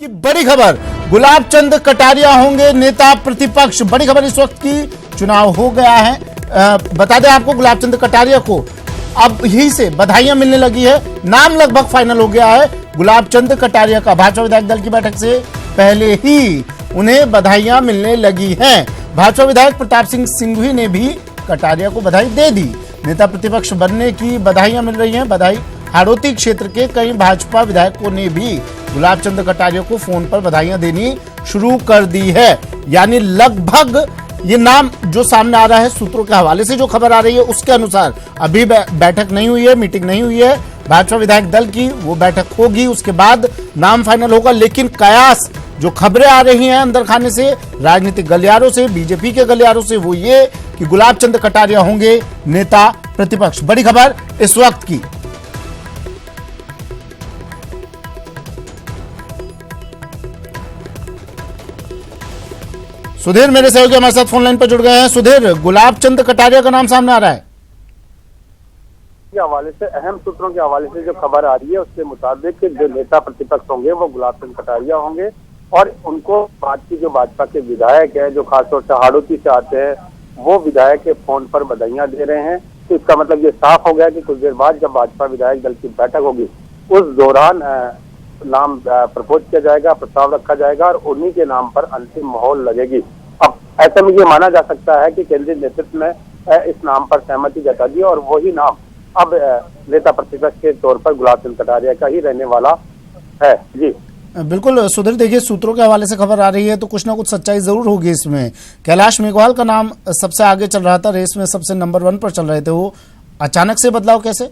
की बड़ी खबर, गुलाब चंद कटारिया होंगे नेता प्रतिपक्ष। बड़ी खबर इस वक्त की, चुनाव हो गया है। बता दें आपको, गुलाब चंद कटारिया को अब यहीं से बधाइयां मिलने लगी है। नाम लगभग फाइनल हो गया है गुलाब चंद कटारिया का। भाजपा विधायक दल की बैठक से पहले ही उन्हें बधाइयां मिलने लगी हैं। भाजपा विधायक प्रताप सिंह सिंघवी ने भी कटारिया को बधाई दे दी। नेता प्रतिपक्ष बनने की बधाइयां मिल रही हैं। बधाई हाड़ौती क्षेत्र के कई भाजपा विधायकों ने भी गुलाब चंद कटारिया को फोन पर बधाइयां देनी शुरू कर दी है। यानी लगभग ये नाम जो सामने आ रहा है, सूत्रों के हवाले से जो खबर आ रही है उसके अनुसार अभी बैठक नहीं हुई है, मीटिंग नहीं हुई है भाजपा विधायक दल की। वो बैठक होगी, उसके बाद नाम फाइनल होगा। लेकिन कयास जो खबरें आ रही हैं अंदर खाने से, राजनीतिक गलियारों से, बीजेपी के गलियारों से, वो ये कि गुलाब चंद कटारिया होंगे नेता प्रतिपक्ष। बड़ी खबर इस वक्त की। सुधीर मेरे सहयोगी हमारे साथ फोन लाइन पर जुड़ गए हैं। सुधीर, गुलाब चंद कटारिया का नाम सामने आ रहा है के हवाले से, अहम सूत्रों के हवाले से जो खबर आ रही है उसके मुताबिक जो नेता प्रतिपक्ष होंगे वो गुलाब चंद कटारिया होंगे। और उनको बात की जो भाजपा के विधायक है, जो खासतौर से हाड़ौती से आते हैं, वो विधायक के फोन पर बधाइयां दे रहे हैं। तो इसका मतलब ये साफ हो गया कि कुछ देर बाद जब भाजपा विधायक दल की बैठक होगी उस दौरान नाम प्रपोज किया जाएगा, प्रस्ताव रखा जाएगा और उन्हीं के नाम पर अंतिम मोहर लगेगी। अब ऐसे में ये माना जा सकता है कि केंद्रीय नेतृत्व ने इस नाम पर सहमति जता दी और वही नाम अब नेता प्रतिपक्ष के तौर पर गुलाब चंद कटारिया का ही रहने वाला है। जी बिल्कुल सुधीर, देखिए सूत्रों के हवाले से खबर आ रही है तो कुछ ना कुछ सच्चाई जरूर होगी इसमें। कैलाश मेघवाल का नाम सबसे आगे चल रहा था, रेस में सबसे नंबर 1 पर चल रहे थे, वो अचानक से बदलाव कैसे?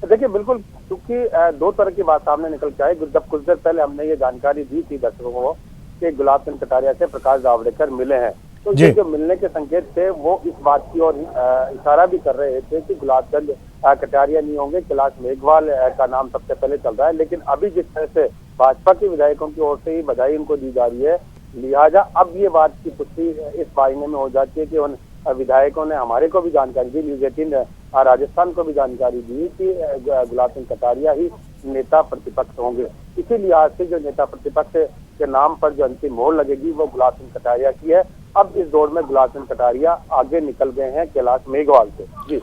देखिए बिल्कुल, क्योंकि दो तरह की बात सामने निकल के आई। जब कुछ देर पहले हमने ये जानकारी दी थी दर्शकों को कि गुलाब चंद कटारिया से प्रकाश जावड़ेकर मिले हैं, तो ये जो मिलने के संकेत थे वो इस बात की ओर इशारा भी कर रहे थे कि गुलाब चंद कटारिया नहीं होंगे, कैलाश मेघवाल का नाम सबसे पहले चल रहा है। लेकिन अभी जिस तरह से भाजपा के विधायकों की ओर से ही बधाई उनको दी जा रही है, लिहाजा अब ये बात की पुष्टि इस मायने में हो जाती है कि उन विधायकों ने हमारे को भी जानकारी दी, न्यूज 18 राजस्थान को भी जानकारी दी कि गुलाब चंद कटारिया ही नेता प्रतिपक्ष होंगे। इसी लिहाज से जो नेता प्रतिपक्ष के नाम पर जो अंतिम मोहर लगेगी वो गुलाब चंद कटारिया की है। अब इस दौर में गुलाब चंद कटारिया आगे निकल गए हैं कैलाश मेघवाल से। जी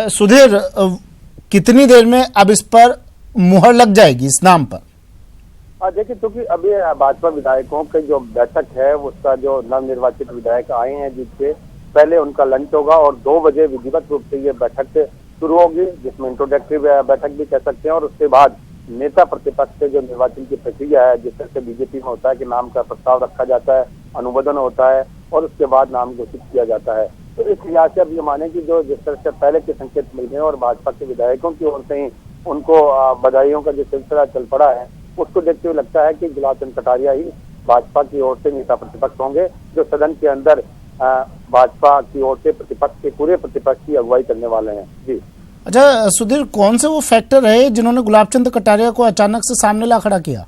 सुधीर, कितनी देर में अब इस पर मुहर लग जाएगी इस नाम पर? देखिए, क्योंकि अभी भाजपा विधायकों की जो बैठक है उसका जो नवनिर्वाचित विधायक आए हैं जिससे पहले उनका लंच होगा और 2 बजे विधिवत रूप से ये बैठक शुरू होगी, जिसमें इंट्रोडक्टरी बैठक भी कह सकते हैं। और उसके बाद नेता प्रतिपक्ष से जो निर्वाचन की प्रक्रिया है, जिस तरह से बीजेपी में होता है कि नाम का प्रस्ताव रखा जाता है, अनुमोदन होता है और उसके बाद नाम घोषित किया जाता है। तो इस लिहाज से अब ये माने कि जो जिस तरह से पहले के संकेत मिल गए और भाजपा के विधायकों की ओर से ही उनको बधाइयों का जो सिलसिला चल पड़ा है, उसको देखते हुए लगता है कि गुलाब चंद कटारिया ही भाजपा की ओर से नेता प्रतिपक्ष होंगे, जो सदन के अंदर भाजपा की ओर से प्रतिपक्ष के पूरे प्रतिपक्ष की अगुवाई करने वाले हैं। जी अच्छा सुधीर, कौन से वो फैक्टर है जिन्होंने गुलाब चंद कटारिया को अचानक से सामने ला खड़ा किया?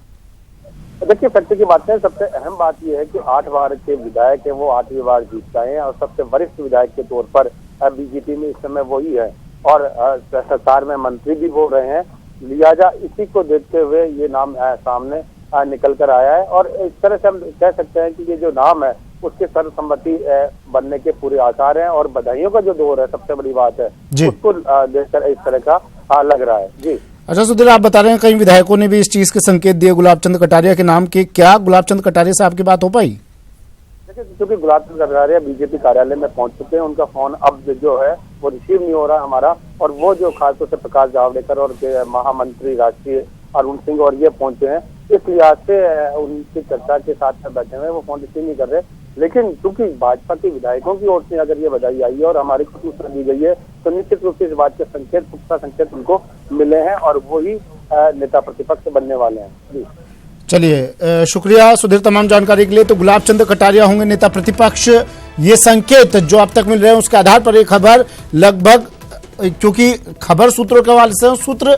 देखिए, फैक्टर की बात है, सबसे अहम बात यह है कि 8 बार के विधायक है वो 8वीं बार जीत गए हैं और सबसे वरिष्ठ विधायक के तौर पर बीजेपी में इस समय वही है और सरकार में मंत्री भी वो रहे हैं। लिहाजा इसी को देखते हुए ये नाम सामने निकल कर आया है और इस तरह से हम कह सकते हैं कि ये जो नाम है उसके सर्वसम्मति बनने के पूरे आसार हैं और बधाइयों का जो दौर है, सबसे बड़ी बात है, उसको देखकर इस तरह का लग रहा है। जी अच्छा सुधीर, आप बता रहे हैं कई विधायकों ने भी इस चीज के संकेत दिए गुलाब चंद कटारिया के नाम के। क्या गुलाब चंद कटारिया से आपकी बात हो पाई? देखिए, क्योंकि गुलाब चंद कटारिया बीजेपी कार्यालय में पहुंच चुके हैं, उनका फोन अब जो है वो रिसीव नहीं हो रहा हमारा। और वो जो खासतौर से प्रकाश जावड़ेकर और महामंत्री राष्ट्रीय अरुण सिंह और ये पहुंचे हैं, इस लिहाज से उनकी चर्चा के साथ बैठे हुए वो फोन रिसीव नहीं कर रहे। लेकिन क्योंकि भाजपा के विधायकों की ओर से अगर ये बधाई आई है और हमारी को सूचना दी गई है तो निश्चित रूप से इस बात के संकेत, पुख्ता संकेत उनको मिले हैं और वही नेता प्रतिपक्ष बनने वाले हैं। जी चलिए, शुक्रिया सुधीर तमाम जानकारी के लिए। तो गुलाब चंद कटारिया होंगे नेता प्रतिपक्ष, ये संकेत जो अब तक मिल रहे हैं उसके आधार पर एक खबर लगभग, क्योंकि खबर सूत्रों के हवाले से सूत्र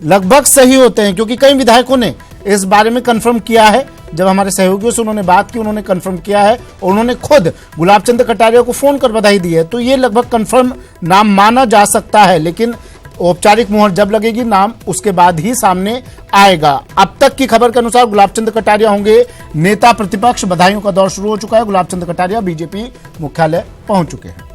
लगभग सही होते हैं, क्योंकि कई विधायकों ने इस बारे में कंफर्म किया है। जब हमारे सहयोगियों से उन्होंने बात की, उन्होंने कंफर्म किया है और उन्होंने खुद गुलाब चंद कटारिया को फोन कर बधाई दी है। तो ये लगभग कंफर्म नाम माना जा सकता है। लेकिन औपचारिक मुहर जब लगेगी नाम उसके बाद ही सामने आएगा। अब तक की खबर के अनुसार गुलाब चंद कटारिया होंगे नेता प्रतिपक्ष। बधाइयों का दौर शुरू हो चुका है। गुलाब चंद कटारिया बीजेपी मुख्यालय पहुंच चुके हैं।